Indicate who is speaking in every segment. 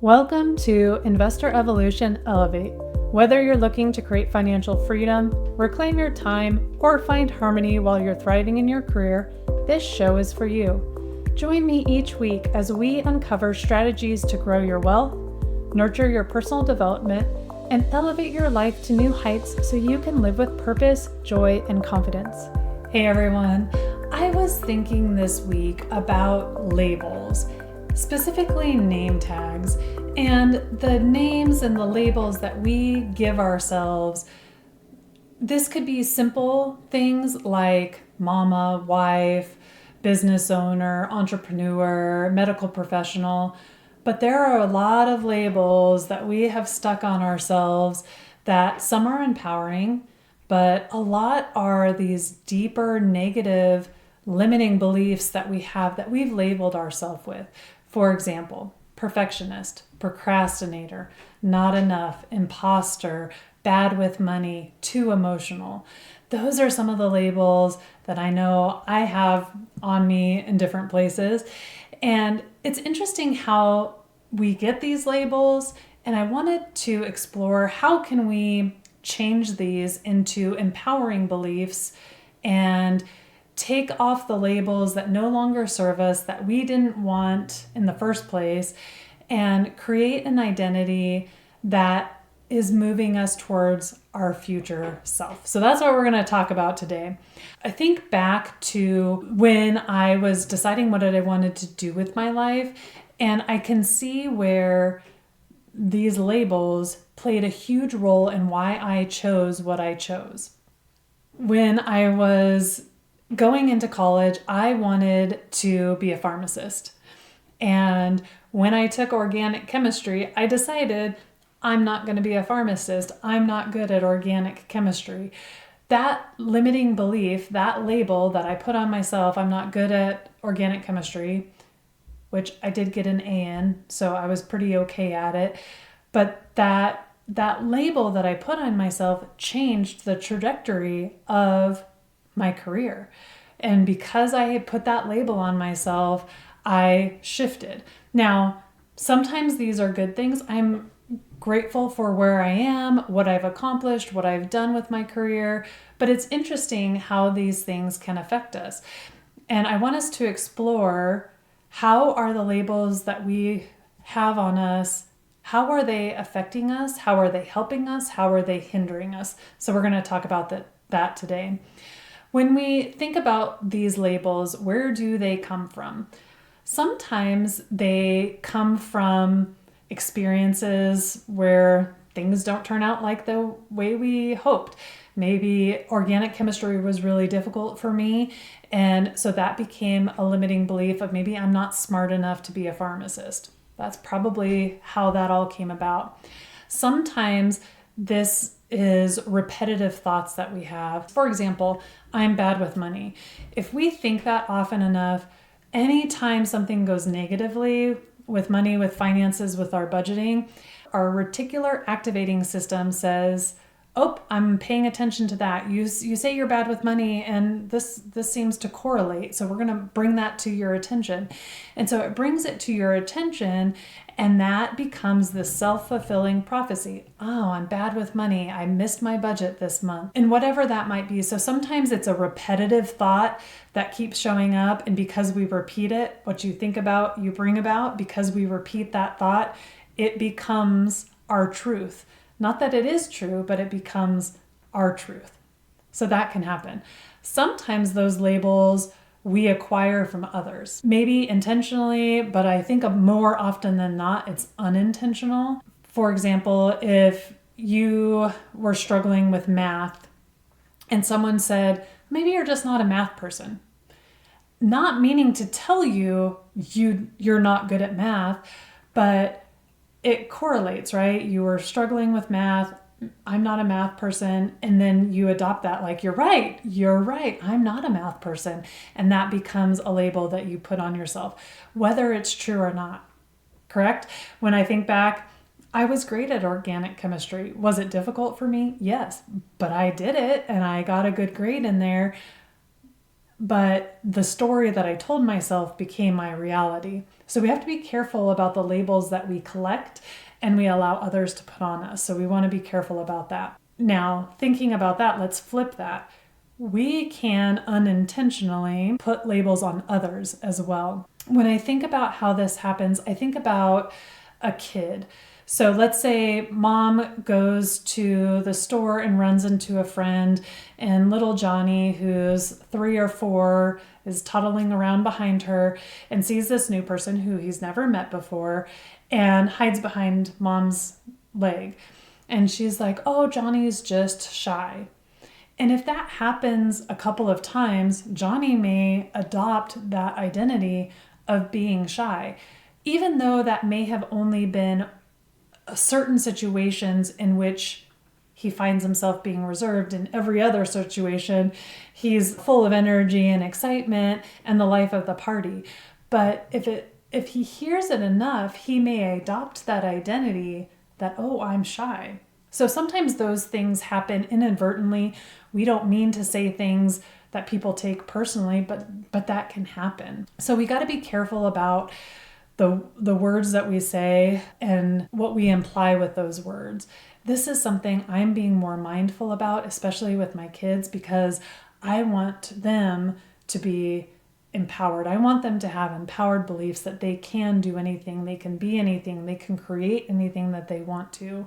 Speaker 1: Welcome to Investor Evolution Elevate. Whether you're looking to create financial freedom, reclaim your time, or find harmony while you're thriving in your career, this show is for you. Join me each week as we uncover strategies to grow your wealth, nurture your personal development, and elevate your life to new heights so you can live with purpose, joy, and confidence. Hey everyone, I was thinking this week about labels, specifically name tags, and the names and the labels that we give ourselves. This could be simple things like mama, wife, business owner, entrepreneur, medical professional, but there are a lot of labels that we have stuck on ourselves that some are empowering, but a lot are these deeper negative limiting beliefs that we have that we've labeled ourselves with. For example, perfectionist, procrastinator, not enough, imposter, bad with money, too emotional. Those are some of the labels that I know I have on me in different places. And it's interesting how we get these labels, and I wanted to explore how can we change these into empowering beliefs and take off the labels that no longer serve us, that we didn't want in the first place, and create an identity that is moving us towards our future self. So that's what we're going to talk about today. I think back to when I was deciding what I wanted to do with my life, and I can see where these labels played a huge role in why I chose what I chose. When I was going into college, I wanted to be a pharmacist. And when I took organic chemistry, I decided I'm not going to be a pharmacist. I'm not good at organic chemistry. That limiting belief, that label that I put on myself, I'm not good at organic chemistry, which I did get an A in, so I was pretty okay at it. But that label that I put on myself changed the trajectory of my career. And because I had put that label on myself, I shifted. Now, sometimes these are good things. I'm grateful for where I am, what I've accomplished, what I've done with my career, but it's interesting how these things can affect us. And I want us to explore, how are the labels that we have on us, how are they affecting us? How are they helping us? How are they hindering us? So we're going to talk about that today. When we think about these labels, where do they come from? Sometimes they come from experiences where things don't turn out like the way we hoped. Maybe organic chemistry was really difficult for me, and so that became a limiting belief of maybe I'm not smart enough to be a pharmacist. That's probably how that all came about. Sometimes this is repetitive thoughts that we have. For example, I'm bad with money. If we think that often enough, anytime something goes negatively with money, with finances, with our budgeting, our reticular activating system says, oh, I'm paying attention to that. You say you're bad with money, and this seems to correlate. So we're going to bring that to your attention. And so it brings it to your attention, and that becomes the self-fulfilling prophecy. Oh, I'm bad with money. I missed my budget this month. And whatever that might be. So sometimes it's a repetitive thought that keeps showing up. And because we repeat it, what you think about, you bring about. Because we repeat that thought, it becomes our truth. Not that it is true, but it becomes our truth. So that can happen. Sometimes those labels we acquire from others, maybe intentionally, but I think more often than not, it's unintentional. For example, if you were struggling with math and someone said, maybe you're just not a math person, not meaning to tell you you're not good at math, but it correlates, right? You were struggling with math. I'm not a math person. And then you adopt that, like, you're right. I'm not a math person. And that becomes a label that you put on yourself, whether it's true or not. Correct? When I think back, I was great at organic chemistry. Was it difficult for me? Yes, but I did it and I got a good grade in there. But the story that I told myself became my reality. So we have to be careful about the labels that we collect and we allow others to put on us. So we want to be careful about that. Now, thinking about that, let's flip that. We can unintentionally put labels on others as well. When I think about how this happens, I think about a kid. So let's say mom goes to the store and runs into a friend, and little Johnny, who's 3 or 4, is toddling around behind her and sees this new person who he's never met before and hides behind mom's leg. And she's like, oh, Johnny's just shy. And if that happens a couple of times, Johnny may adopt that identity of being shy, even though that may have only been certain situations in which he finds himself being reserved. In every other situation, he's full of energy and excitement and the life of the party. But if he hears it enough, he may adopt that identity that, oh, I'm shy. So sometimes those things happen inadvertently. We don't mean to say things that people take personally, but that can happen. So we got to be careful about the words that we say and what we imply with those words. This is something I'm being more mindful about, especially with my kids, because I want them to be empowered. I want them to have empowered beliefs that they can do anything, they can be anything, they can create anything that they want to.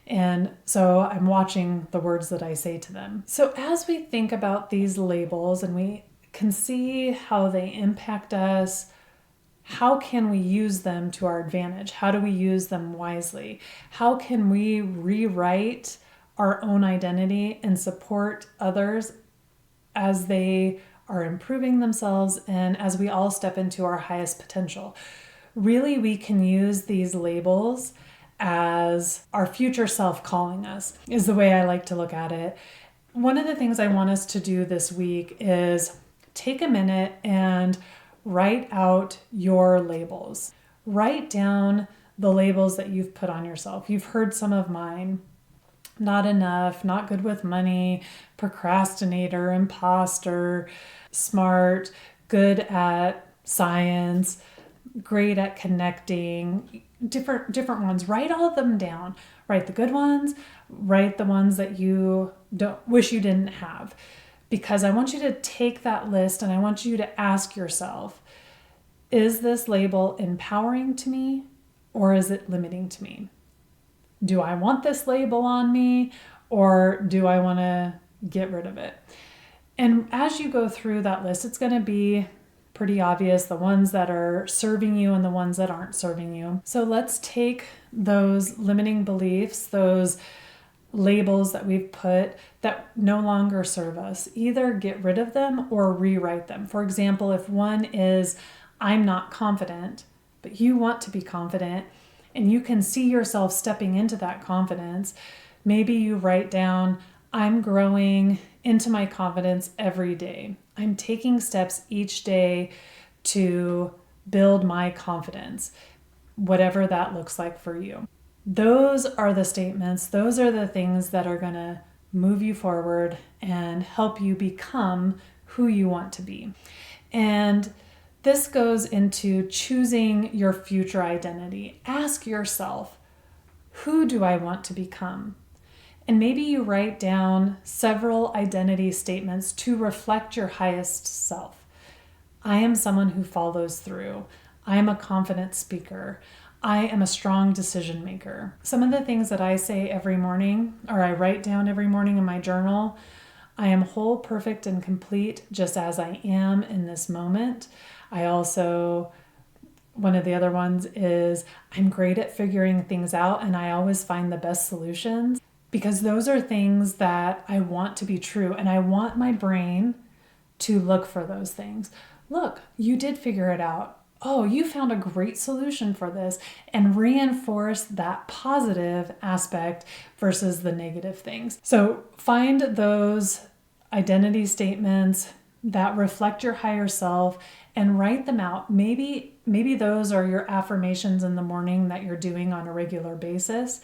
Speaker 1: And so I'm watching the words that I say to them. So as we think about these labels and we can see how they impact us, how can we use them to our advantage? How do we use them wisely? How can we rewrite our own identity and support others as they are improving themselves and as we all step into our highest potential? Really, we can use these labels as our future self calling us, is the way I like to look at it. One of the things I want us to do this week is take a minute and write out your labels. Write down the labels that you've put on yourself. You've heard some of mine. Not enough, not good with money, procrastinator, imposter, smart, good at science, great at connecting, different ones. Write all of them down. Write the good ones, write the ones that you don't wish you didn't have. Because I want you to take that list and I want you to ask yourself, is this label empowering to me or is it limiting to me? Do I want this label on me or do I want to get rid of it? And as you go through that list, it's going to be pretty obvious the ones that are serving you and the ones that aren't serving you. So let's take those limiting beliefs, those labels that we've put that no longer serve us. Either get rid of them or rewrite them. For example, if one is, I'm not confident, but you want to be confident and you can see yourself stepping into that confidence, maybe you write down, I'm growing into my confidence every day. I'm taking steps each day to build my confidence, whatever that looks like for you. Those are the statements, those are the things that are going to move you forward and help you become who you want to be. And this goes into choosing your future identity. Ask yourself, who do I want to become? And maybe you write down several identity statements to reflect your highest self. I am someone who follows through. I am a confident speaker. I am a strong decision maker. Some of the things that I say every morning, or I write down every morning in my journal, I am whole, perfect, and complete just as I am in this moment. One of the other ones is I'm great at figuring things out and I always find the best solutions, because those are things that I want to be true and I want my brain to look for those things. Look, you did figure it out. Oh, you found a great solution for this, and reinforce that positive aspect versus the negative things. So find those identity statements that reflect your higher self and write them out. Maybe those are your affirmations in the morning that you're doing on a regular basis.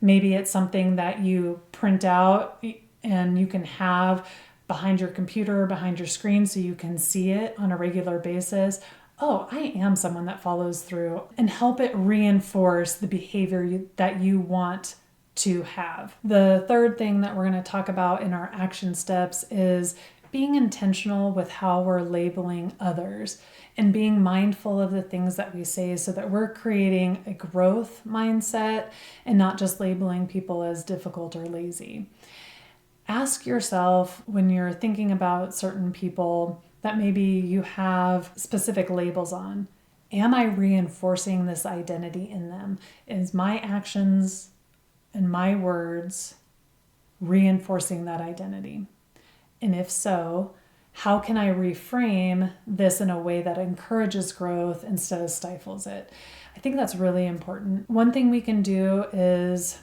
Speaker 1: Maybe it's something that you print out and you can have behind your computer, behind your screen, so you can see it on a regular basis. oh, I am someone that follows through, and help it reinforce the behavior that you want to have. The third thing that we're going to talk about in our action steps is being intentional with how we're labeling others and being mindful of the things that we say so that we're creating a growth mindset and not just labeling people as difficult or lazy. Ask yourself when you're thinking about certain people that maybe you have specific labels on, am I reinforcing this identity in them? Is my actions and my words reinforcing that identity? And if so, how can I reframe this in a way that encourages growth instead of stifles it? I think that's really important. One thing we can do is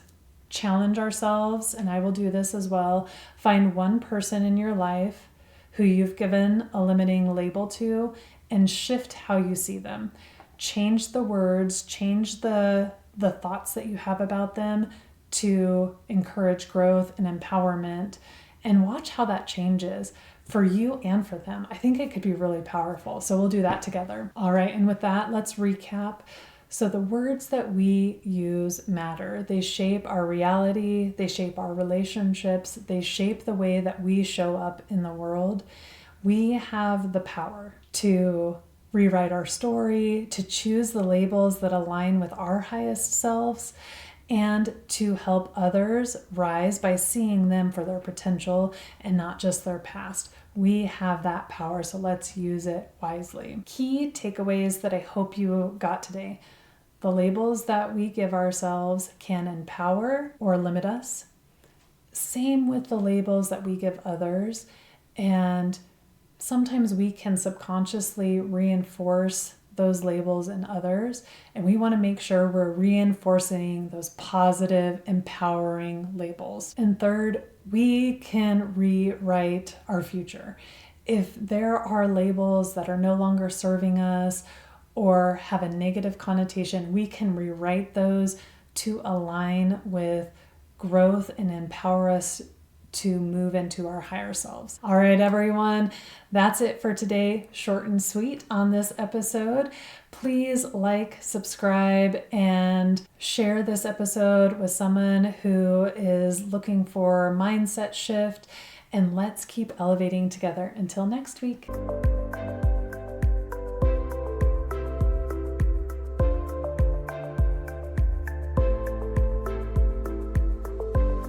Speaker 1: challenge ourselves, and I will do this as well. Find one person in your life who you've given a limiting label to and shift how you see them. Change the words, change the thoughts that you have about them to encourage growth and empowerment, and watch how that changes for you and for them. I think it could be really powerful. So we'll do that together. All right, and with that, let's recap. So the words that we use matter. They shape our reality, they shape our relationships, they shape the way that we show up in the world. We have the power to rewrite our story, to choose the labels that align with our highest selves, and to help others rise by seeing them for their potential and not just their past. We have that power, so let's use it wisely. Key takeaways that I hope you got today. The labels that we give ourselves can empower or limit us. Same with the labels that we give others. And sometimes we can subconsciously reinforce those labels in others. And we want to make sure we're reinforcing those positive, empowering labels. And third, we can rewrite our future. If there are labels that are no longer serving us or have a negative connotation, we can rewrite those to align with growth and empower us to move into our higher selves. All right, everyone, that's it for today. Short and sweet on this episode. Please like, subscribe, and share this episode with someone who is looking for mindset shift. And let's keep elevating together. Until next week.